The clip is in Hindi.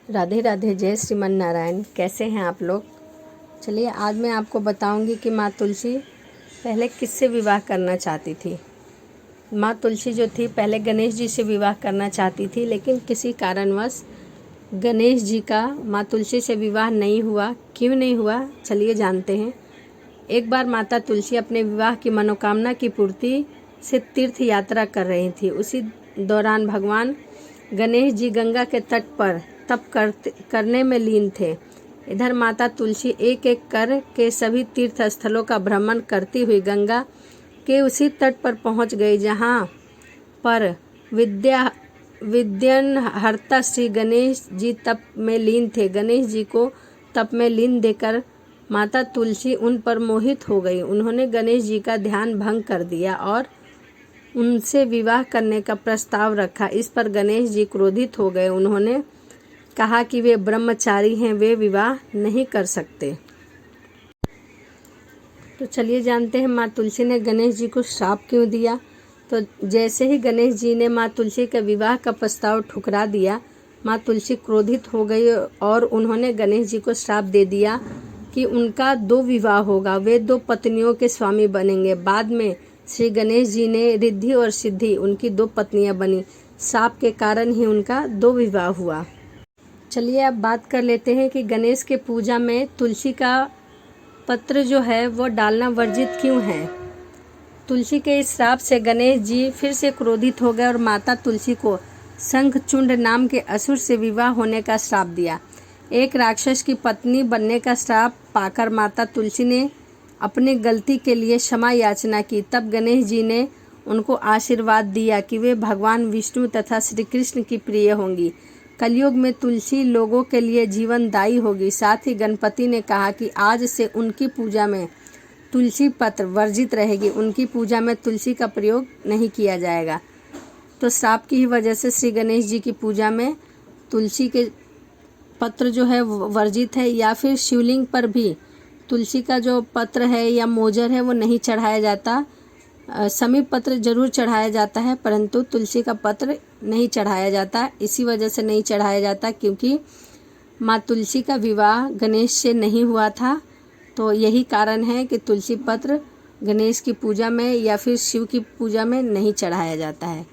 राधे राधे, जय श्रीमन नारायण। कैसे हैं आप लोग? चलिए आज मैं आपको बताऊंगी कि माँ तुलसी पहले किससे विवाह करना चाहती थी। माँ तुलसी जो थी पहले गणेश जी से विवाह करना चाहती थी, लेकिन किसी कारणवश गणेश जी का माँ तुलसी से विवाह नहीं हुआ। क्यों नहीं हुआ, चलिए जानते हैं। एक बार माता तुलसी अपने विवाह की मनोकामना की पूर्ति से तीर्थ यात्रा कर रही थी। उसी दौरान भगवान गणेश जी गंगा के तट पर तप करने में लीन थे। इधर माता तुलसी एक एक कर के सभी तीर्थ स्थलों का भ्रमण करती हुई गंगा के उसी तट पर पहुंच गई जहां पर विद्यनहर्ता श्री गणेश जी तप में लीन थे। गणेश जी को तप में लीन देखकर माता तुलसी उन पर मोहित हो गई। उन्होंने गणेश जी का ध्यान भंग कर दिया और उनसे विवाह करने का प्रस्ताव रखा। इस पर गणेश जी क्रोधित हो गए। उन्होंने कहा कि वे ब्रह्मचारी हैं, वे विवाह नहीं कर सकते। तो चलिए जानते हैं माँ तुलसी ने गणेश जी को श्राप क्यों दिया। तो जैसे ही गणेश जी ने माँ तुलसी के विवाह का प्रस्ताव ठुकरा दिया, माँ तुलसी क्रोधित हो गई और उन्होंने गणेश जी को श्राप दे दिया कि उनका 2 विवाह होगा, वे 2 पत्नियों के स्वामी बनेंगे। बाद में श्री गणेश जी ने रिद्धि और सिद्धि उनकी 2 पत्नियां बनी। श्राप के कारण ही उनका 2 विवाह हुआ। चलिए अब बात कर लेते हैं कि गणेश के पूजा में तुलसी का पत्र जो है वो डालना वर्जित क्यों है। तुलसी के इस श्राप से गणेश जी फिर से क्रोधित हो गए और माता तुलसी को शंखचूंड नाम के असुर से विवाह होने का श्राप दिया। एक राक्षस की पत्नी बनने का श्राप पाकर माता तुलसी ने अपनी गलती के लिए क्षमा याचना की। तब गणेश जी ने उनको आशीर्वाद दिया कि वे भगवान विष्णु तथा श्री कृष्ण की प्रिय होंगी। कलयुग में तुलसी लोगों के लिए जीवनदायी होगी। साथ ही गणपति ने कहा कि आज से उनकी पूजा में तुलसी पत्र वर्जित रहेगी, उनकी पूजा में तुलसी का प्रयोग नहीं किया जाएगा। तो श्राप की ही वजह से श्री गणेश जी की पूजा में तुलसी के पत्र जो है वर्जित है, या फिर शिवलिंग पर भी तुलसी का जो पत्र है या मोजर है वो नहीं चढ़ाया जाता। समीप पत्र जरूर चढ़ाया जाता है, परंतु तुलसी का पत्र नहीं चढ़ाया जाता। इसी वजह से नहीं चढ़ाया जाता क्योंकि माँ तुलसी का विवाह गणेश से नहीं हुआ था। तो यही कारण है कि तुलसी पत्र गणेश की पूजा में या फिर शिव की पूजा में नहीं चढ़ाया जाता है।